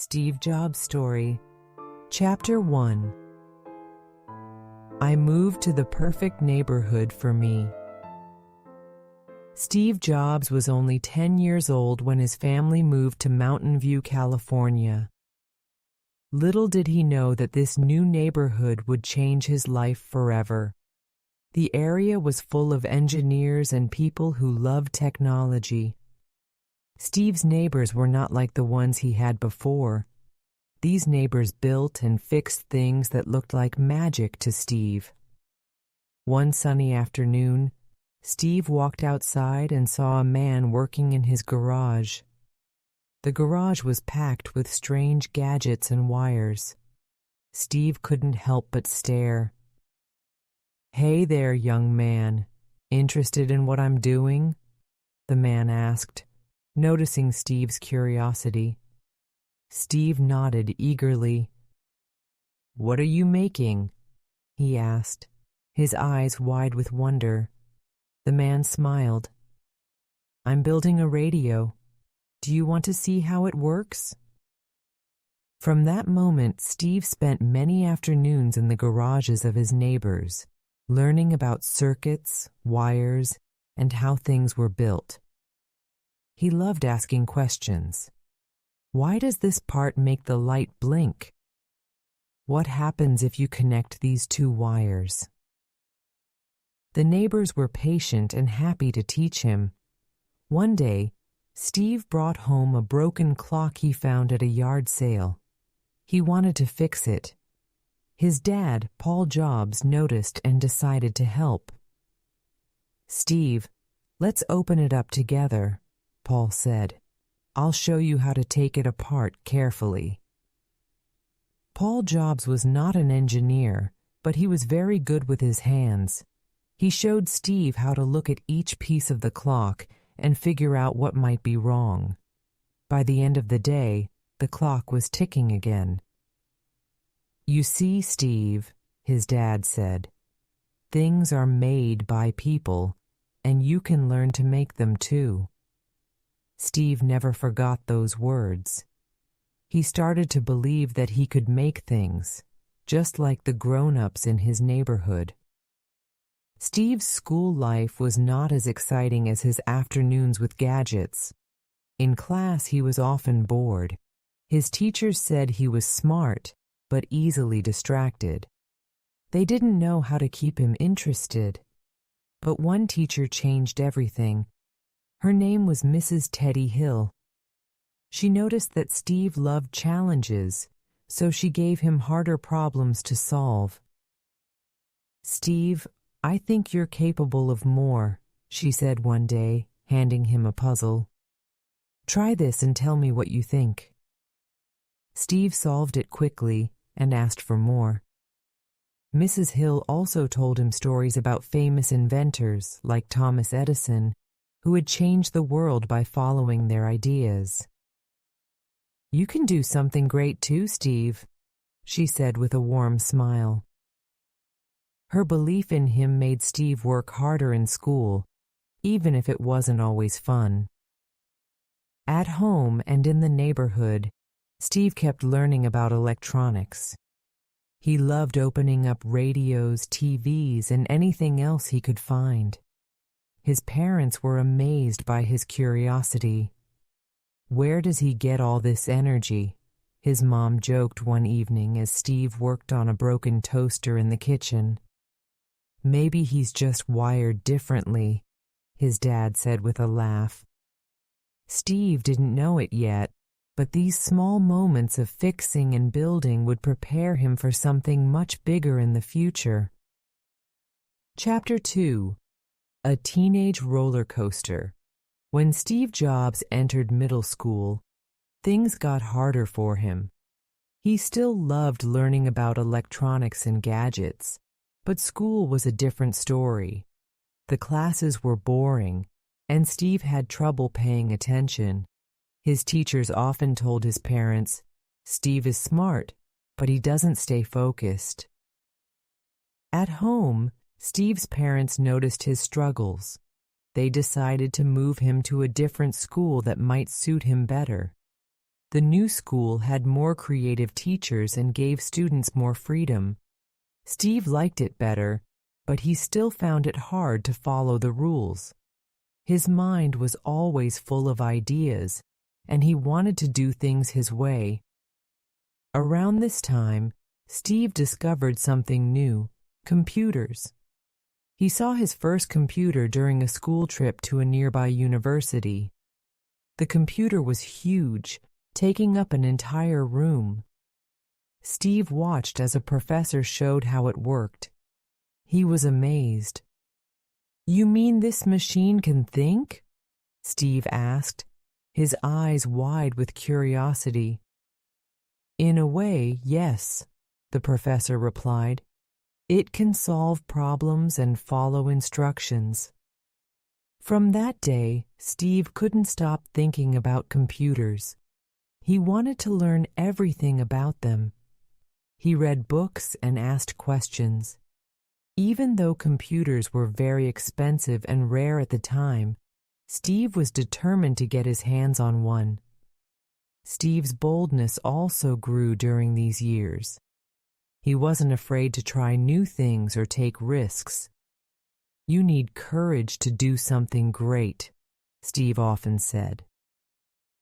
Steve Jobs Story, Chapter 1. I moved to the perfect neighborhood for me. Steve Jobs was only 10 years old when his family moved to Mountain View, California. Little did he know that this new neighborhood would change his life forever. The area was full of engineers and people who loved technology. Steve's neighbors were not like the ones he had before. These neighbors built and fixed things that looked like magic to Steve. One sunny afternoon, Steve walked outside and saw a man working in his garage. The garage was packed with strange gadgets and wires. Steve couldn't help but stare. "Hey there, young man. Interested in what I'm doing?" the man asked, noticing Steve's curiosity. Steve nodded eagerly. "What are you making?" he asked, his eyes wide with wonder. The man smiled. "I'm building a radio. Do you want to see how it works?" From that moment, Steve spent many afternoons in the garages of his neighbors, learning about circuits, wires, and how things were built. He loved asking questions. Why does this part make the light blink? What happens if you connect these two wires? The neighbors were patient and happy to teach him. One day, Steve brought home a broken clock he found at a yard sale. He wanted to fix it. His dad, Paul Jobs, noticed and decided to help. "Steve, let's open it up together," Paul said. "I'll show you how to take it apart carefully." Paul Jobs was not an engineer, but he was very good with his hands. He showed Steve how to look at each piece of the clock and figure out what might be wrong. By the end of the day, the clock was ticking again. "You see, Steve," his dad said, "things are made by people, and you can learn to make them too." Steve never forgot those words. He started to believe that he could make things, just like the grown-ups in his neighborhood. Steve's school life was not as exciting as his afternoons with gadgets. In class, he was often bored. His teachers said he was smart, but easily distracted. They didn't know how to keep him interested. But one teacher changed everything. Her name was Mrs. Teddy Hill. She noticed that Steve loved challenges, so she gave him harder problems to solve. "Steve, I think you're capable of more," she said one day, handing him a puzzle. "Try this and tell me what you think." Steve solved it quickly and asked for more. Mrs. Hill also told him stories about famous inventors like Thomas Edison, who had changed the world by following their ideas. "You can do something great too, Steve," she said with a warm smile. Her belief in him made Steve work harder in school, even if it wasn't always fun. At home and in the neighborhood, Steve kept learning about electronics. He loved opening up radios, TVs, and anything else he could find. His parents were amazed by his curiosity. "Where does he get all this energy?" his mom joked one evening as Steve worked on a broken toaster in the kitchen. "Maybe he's just wired differently," his dad said with a laugh. Steve didn't know it yet, but these small moments of fixing and building would prepare him for something much bigger in the future. Chapter 2. A Teenage Roller Coaster. When Steve Jobs entered middle school, things got harder for him. He still loved learning about electronics and gadgets, but school was a different story. The classes were boring, and Steve had trouble paying attention. His teachers often told his parents, "Steve is smart, but he doesn't stay focused." At home, Steve's parents noticed his struggles. They decided to move him to a different school that might suit him better. The new school had more creative teachers and gave students more freedom. Steve liked it better, but he still found it hard to follow the rules. His mind was always full of ideas, and he wanted to do things his way. Around this time, Steve discovered something new: computers. He saw his first computer during a school trip to a nearby university. The computer was huge, taking up an entire room. Steve watched as a professor showed how it worked. He was amazed. "You mean this machine can think?" Steve asked, his eyes wide with curiosity. "In a way, yes," the professor replied. "It can solve problems and follow instructions." From that day, Steve couldn't stop thinking about computers. He wanted to learn everything about them. He read books and asked questions. Even though computers were very expensive and rare at the time, Steve was determined to get his hands on one. Steve's boldness also grew during these years. He wasn't afraid to try new things or take risks. "You need courage to do something great," Steve often said.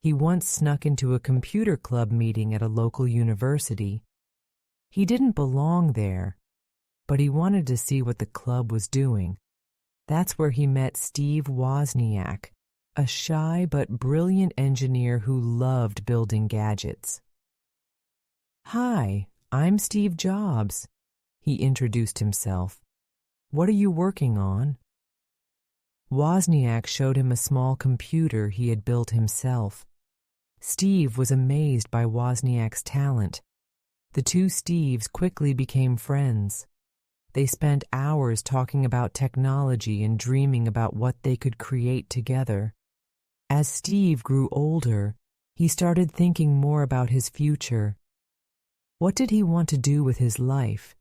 He once snuck into a computer club meeting at a local university. He didn't belong there, but he wanted to see what the club was doing. That's where he met Steve Wozniak, a shy but brilliant engineer who loved building gadgets. "Hi, I'm Steve Jobs," he introduced himself. "What are you working on?" Wozniak showed him a small computer he had built himself. Steve was amazed by Wozniak's talent. The two Steves quickly became friends. They spent hours talking about technology and dreaming about what they could create together. As Steve grew older, he started thinking more about his future. What did he want to do with his life?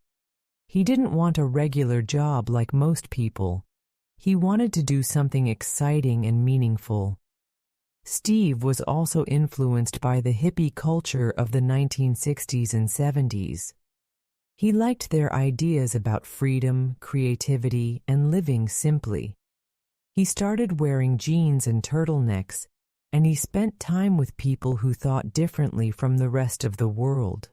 He didn't want a regular job like most people. He wanted to do something exciting and meaningful. Steve was also influenced by the hippie culture of the 1960s and 70s. He liked their ideas about freedom, creativity, and living simply. He started wearing jeans and turtlenecks, and he spent time with people who thought differently from the rest of the world.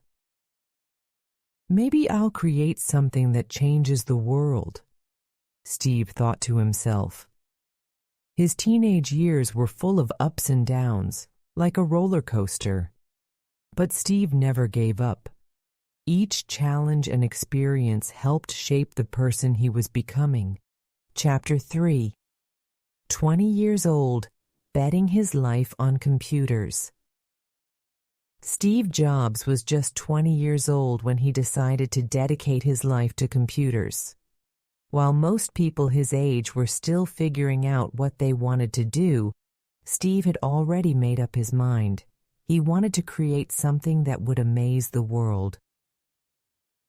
"Maybe I'll create something that changes the world," Steve thought to himself. His teenage years were full of ups and downs, like a roller coaster. But Steve never gave up. Each challenge and experience helped shape the person he was becoming. Chapter 3. 20 years old, betting his life on computers. Steve Jobs was just 20 years old when he decided to dedicate his life to computers. While most people his age were still figuring out what they wanted to do, Steve had already made up his mind. He wanted to create something that would amaze the world.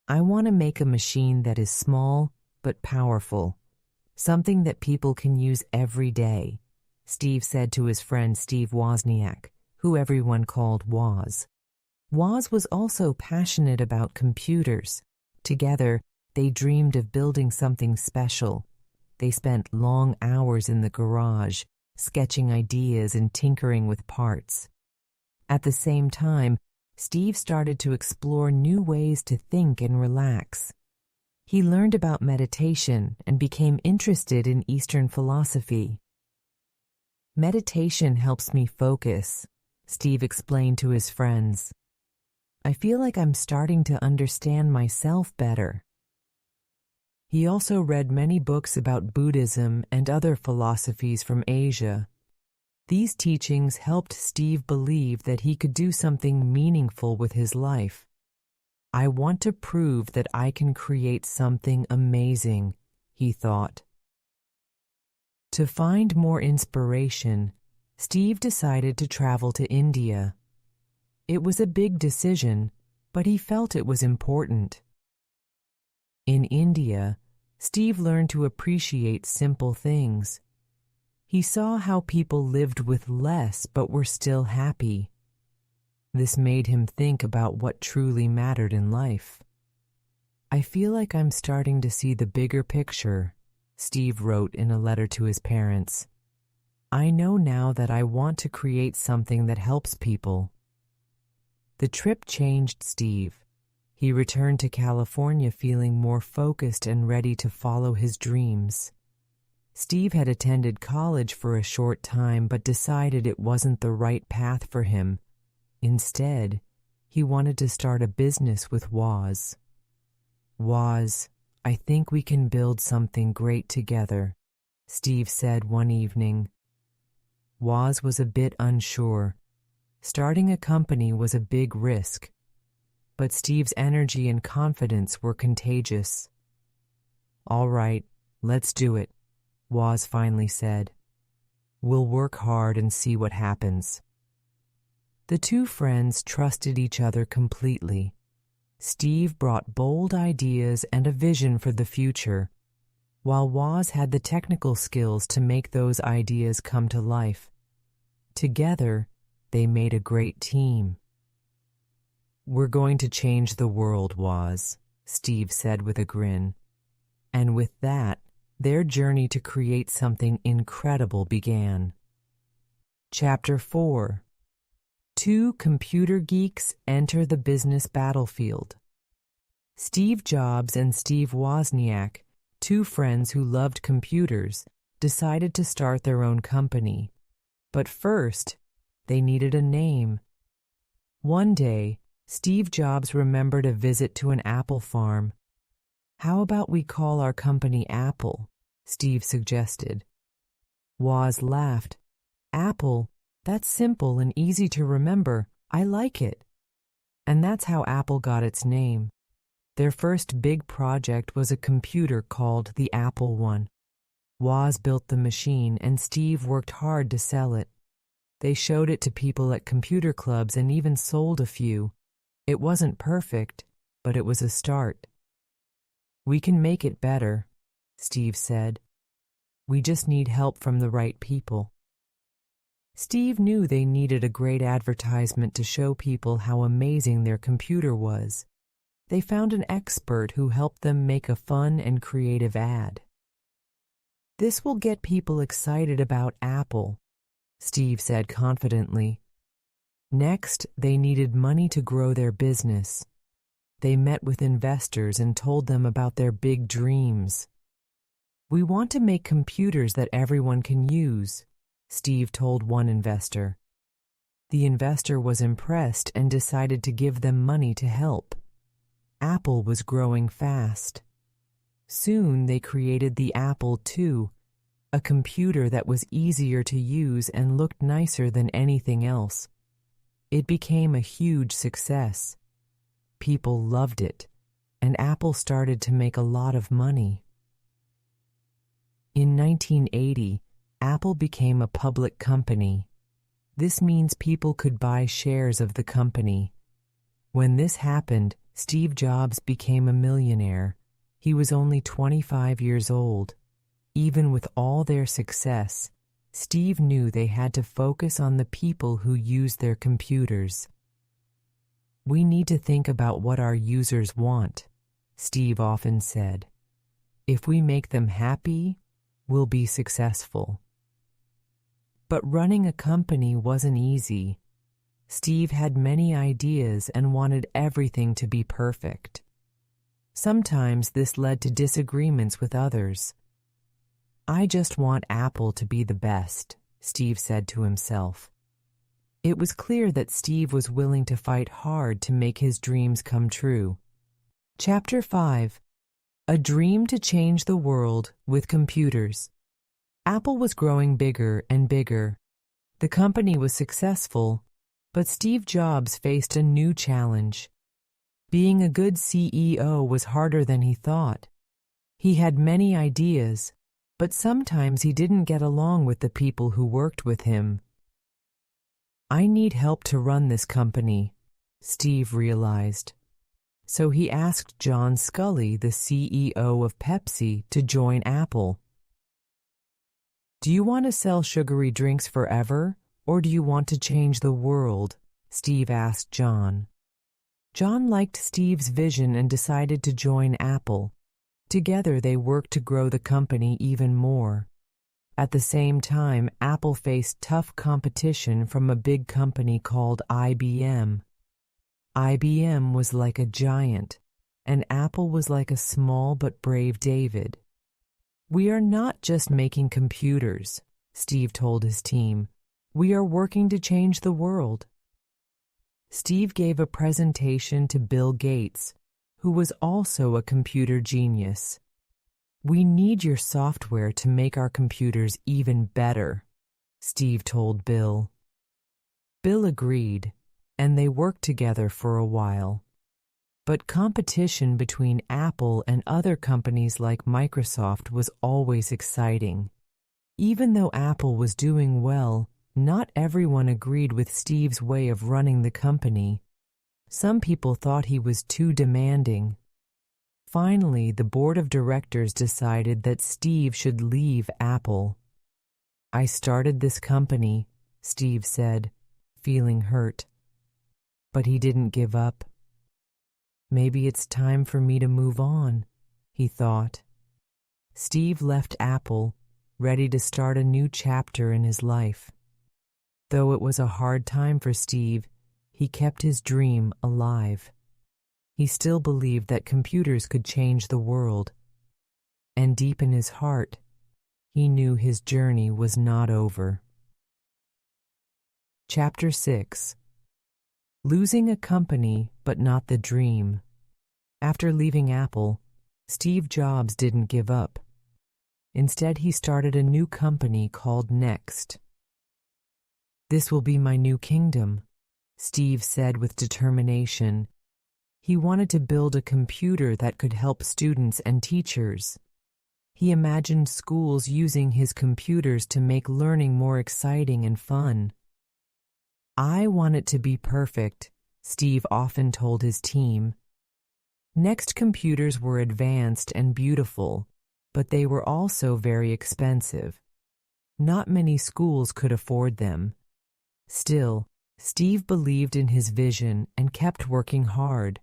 "I want to make a machine that is small but powerful, something that people can use every day," Steve said to his friend Steve Wozniak, who everyone called Woz. Woz was also passionate about computers. Together, they dreamed of building something special. They spent long hours in the garage, sketching ideas and tinkering with parts. At the same time, Steve started to explore new ways to think and relax. He learned about meditation and became interested in Eastern philosophy. "Meditation helps me focus," Steve explained to his friends. "I feel like I'm starting to understand myself better." He also read many books about Buddhism and other philosophies from Asia. These teachings helped Steve believe that he could do something meaningful with his life. "I want to prove that I can create something amazing," he thought. To find more inspiration, Steve decided to travel to India. It was a big decision, but he felt it was important. In India, Steve learned to appreciate simple things. He saw how people lived with less but were still happy. This made him think about what truly mattered in life. "I feel like I'm starting to see the bigger picture," Steve wrote in a letter to his parents. "I know now that I want to create something that helps people." The trip changed Steve. He returned to California feeling more focused and ready to follow his dreams. Steve had attended college for a short time but decided it wasn't the right path for him. Instead, he wanted to start a business with Woz. "Woz, I think we can build something great together," Steve said one evening. Woz was a bit unsure. Starting a company was a big risk, but Steve's energy and confidence were contagious. "All right, let's do it," Woz finally said. "We'll work hard and see what happens." The two friends trusted each other completely. Steve brought bold ideas and a vision for the future, while Woz had the technical skills to make those ideas come to life. Together, they made a great team. "We're going to change the world, Woz," Steve said with a grin. And with that, their journey to create something incredible began. Chapter 4. Two computer geeks enter the business battlefield. Steve Jobs and Steve Wozniak, two friends who loved computers, decided to start their own company. But first, they needed a name. One day, Steve Jobs remembered a visit to an apple farm. "How about we call our company Apple?" Steve suggested. Woz laughed. "Apple? That's simple and easy to remember. I like it." And that's how Apple got its name. Their first big project was a computer called the Apple I. Woz built the machine and Steve worked hard to sell it. They showed it to people at computer clubs and even sold a few. It wasn't perfect, but it was a start. "We can make it better," Steve said. "We just need help from the right people." Steve knew they needed a great advertisement to show people how amazing their computer was. They found an expert who helped them make a fun and creative ad. "This will get people excited about Apple," Steve said confidently. Next, they needed money to grow their business. They met with investors and told them about their big dreams. "We want to make computers that everyone can use," Steve told one investor. The investor was impressed and decided to give them money to help. Apple was growing fast. Soon they created the Apple II, a computer that was easier to use and looked nicer than anything else. It became a huge success. People loved it, and Apple started to make a lot of money. In 1980, Apple became a public company. This means people could buy shares of the company. When this happened, Steve Jobs became a millionaire. He was only 25 years old. Even with all their success, Steve knew they had to focus on the people who use their computers. "We need to think about what our users want," Steve often said. "If we make them happy, we'll be successful." But running a company wasn't easy. Steve had many ideas and wanted everything to be perfect. Sometimes this led to disagreements with others. "I just want Apple to be the best," Steve said to himself. It was clear that Steve was willing to fight hard to make his dreams come true. Chapter 5. A Dream to Change the World with Computers. Apple was growing bigger and bigger. The company was successful, but Steve Jobs faced a new challenge. Being a good CEO was harder than he thought. He had many ideas, but sometimes he didn't get along with the people who worked with him. "I need help to run this company," Steve realized. So he asked John Scully, the CEO of Pepsi, to join Apple. "Do you want to sell sugary drinks forever, or do you want to change the world?" Steve asked John. John liked Steve's vision and decided to join Apple. Together they worked to grow the company even more. At the same time, Apple faced tough competition from a big company called IBM. IBM was like a giant, and Apple was like a small but brave David. "We are not just making computers," Steve told his team. "We are working to change the world." Steve gave a presentation to Bill Gates, who was also a computer genius. "We need your software to make our computers even better," Steve told Bill. Bill agreed, and they worked together for a while. But competition between Apple and other companies like Microsoft was always exciting. Even though Apple was doing well, not everyone agreed with Steve's way of running the company. Some people thought he was too demanding. Finally, the board of directors decided that Steve should leave Apple. "I started this company," Steve said, feeling hurt. But he didn't give up. "Maybe it's time for me to move on," he thought. Steve left Apple, ready to start a new chapter in his life. Though it was a hard time for Steve, he kept his dream alive. He still believed that computers could change the world. And deep in his heart, he knew his journey was not over. Chapter 6. Losing a company, but not the dream. After leaving Apple, Steve Jobs didn't give up. Instead, he started a new company called Next. "This will be my new kingdom," Steve said with determination. He wanted to build a computer that could help students and teachers. He imagined schools using his computers to make learning more exciting and fun. "I want it to be perfect," Steve often told his team. Next computers were advanced and beautiful, but they were also very expensive. Not many schools could afford them. Still, Steve believed in his vision and kept working hard.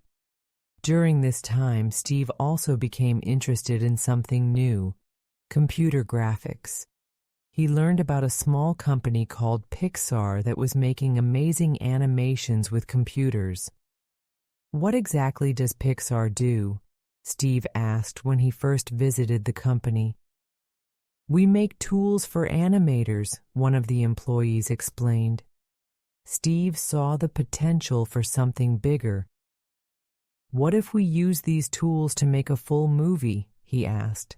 During this time, Steve also became interested in something new: computer graphics. He learned about a small company called Pixar that was making amazing animations with computers. "What exactly does Pixar do?" Steve asked when he first visited the company. "We make tools for animators," one of the employees explained. Steve saw the potential for something bigger. "What if we use these tools to make a full movie?" he asked.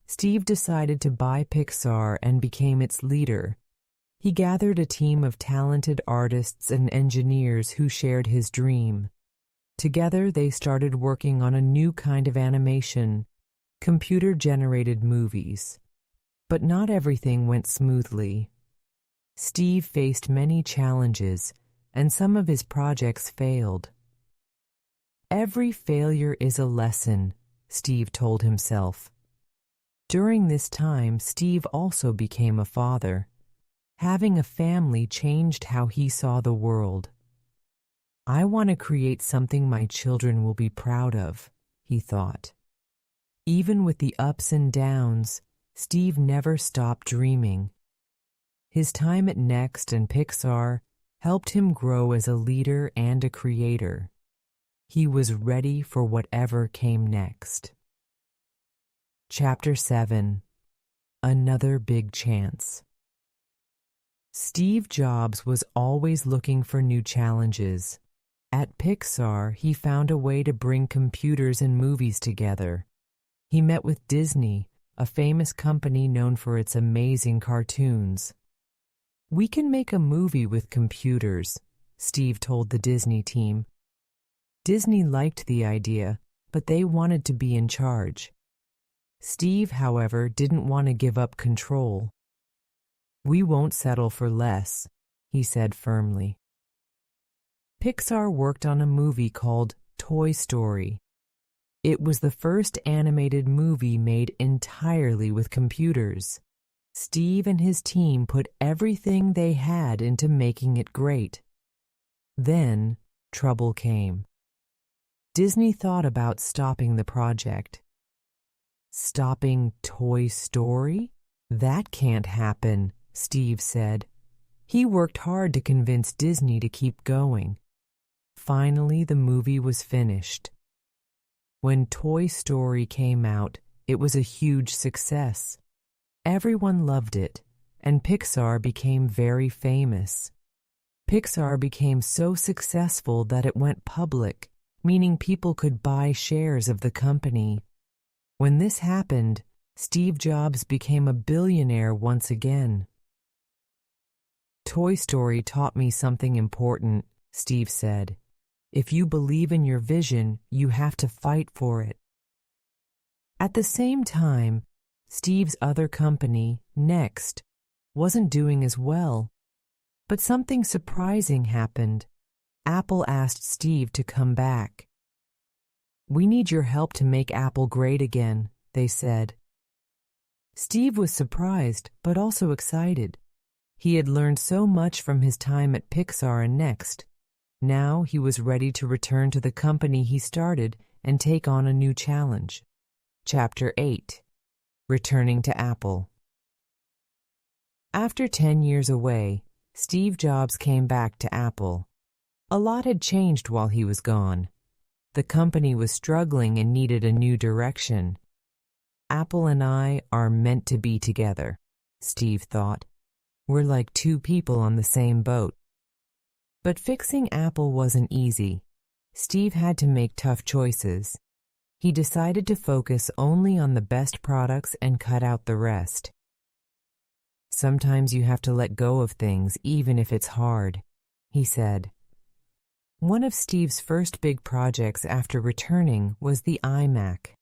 Steve decided to buy Pixar and became its leader. He gathered a team of talented artists and engineers who shared his dream. Together, they started working on a new kind of animation, computer-generated movies. But not everything went smoothly. Steve faced many challenges, and some of his projects failed. "Every failure is a lesson," Steve told himself. During this time, Steve also became a father. Having a family changed how he saw the world. "I want to create something my children will be proud of," he thought. Even with the ups and downs, Steve never stopped dreaming. His time at Next and Pixar helped him grow as a leader and a creator. He was ready for whatever came next. Chapter 7. Another Big Chance. Steve Jobs was always looking for new challenges. At Pixar, he found a way to bring computers and movies together. He met with Disney, a famous company known for its amazing cartoons. "We can make a movie with computers," Steve told the Disney team. Disney liked the idea, but they wanted to be in charge. Steve, however, didn't want to give up control. "We won't settle for less," he said firmly. Pixar worked on a movie called Toy Story. It was the first animated movie made entirely with computers. Steve and his team put everything they had into making it great. Then, trouble came. Disney thought about stopping the project. Stopping Toy Story? That can't happen, Steve said. He worked hard to convince Disney to keep going. Finally, the movie was finished. When Toy Story came out, it was a huge success. Everyone loved it, and Pixar became very famous. Pixar became so successful that it went public, meaning people could buy shares of the company. When this happened, Steve Jobs became a billionaire once again. Toy Story taught me something important, Steve said. If you believe in your vision, you have to fight for it. At the same time, Steve's other company, Next, wasn't doing as well. But something surprising happened. Apple asked Steve to come back. "We need your help to make Apple great again," they said. Steve was surprised, but also excited. He had learned so much from his time at Pixar and Next. Now he was ready to return to the company he started and take on a new challenge. Chapter 8. Returning to Apple. After 10 years away, Steve Jobs came back to Apple. A lot had changed while he was gone. The company was struggling and needed a new direction. Apple and I are meant to be together, Steve thought. We're like two people on the same boat. But fixing Apple wasn't easy. Steve had to make tough choices. He decided to focus only on the best products and cut out the rest. Sometimes you have to let go of things even if it's hard, he said. One of Steve's first big projects after returning was the iMac.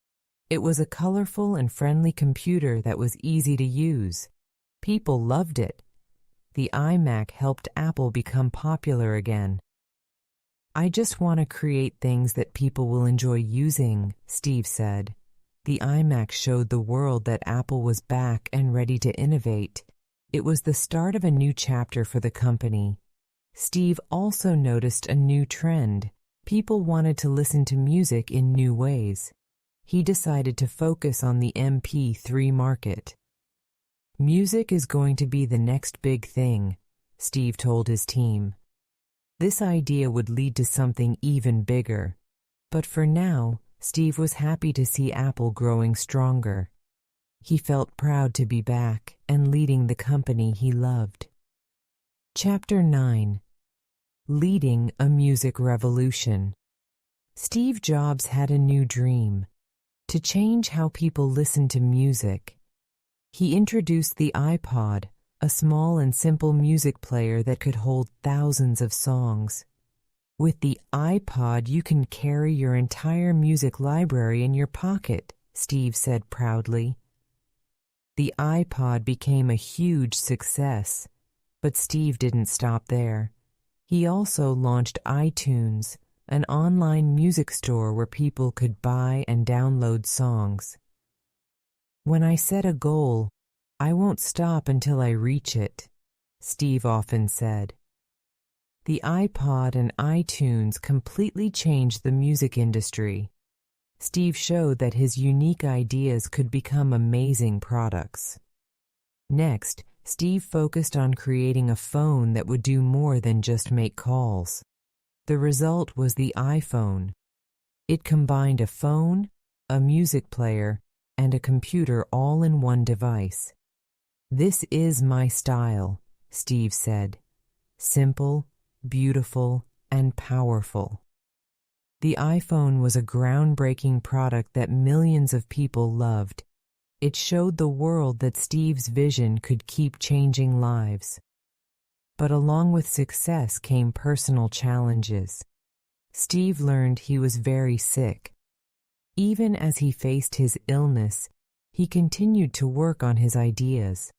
It was a colorful and friendly computer that was easy to use. People loved it. The iMac helped Apple become popular again. "I just want to create things that people will enjoy using," Steve said. The iMac showed the world that Apple was back and ready to innovate. It was the start of a new chapter for the company. Steve also noticed a new trend. People wanted to listen to music in new ways. He decided to focus on the MP3 market. "Music is going to be the next big thing," Steve told his team. This idea would lead to something even bigger. But for now, Steve was happy to see Apple growing stronger. He felt proud to be back and leading the company he loved. Chapter 9. Leading a Music Revolution. Steve Jobs had a new dream: to change how people listen to music. He introduced the iPod, a small and simple music player that could hold thousands of songs. With the iPod, you can carry your entire music library in your pocket, Steve said proudly. The iPod became a huge success, but Steve didn't stop there. He also launched iTunes, an online music store where people could buy and download songs. "When I set a goal, I won't stop until I reach it," Steve often said. The iPod and iTunes completely changed the music industry. Steve showed that his unique ideas could become amazing products. Next, Steve focused on creating a phone that would do more than just make calls. The result was the iPhone. It combined a phone, a music player, and a computer all in one device. "This is my style," Steve said. "Simple, beautiful, and powerful." The iPhone was a groundbreaking product that millions of people loved. It showed the world that Steve's vision could keep changing lives. But along with success came personal challenges. Steve learned he was very sick. Even as he faced his illness, he continued to work on his ideas.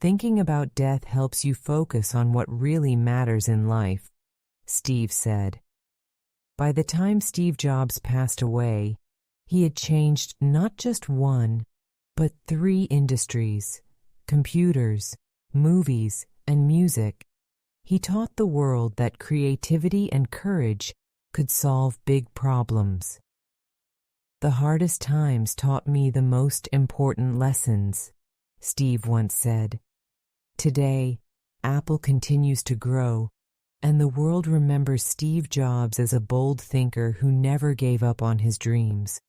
"Thinking about death helps you focus on what really matters in life," Steve said. By the time Steve Jobs passed away, he had changed not just one, but 3 industries: computers, movies, and music. He taught the world that creativity and courage could solve big problems. "The hardest times taught me the most important lessons," Steve once said. Today, Apple continues to grow, and the world remembers Steve Jobs as a bold thinker who never gave up on his dreams.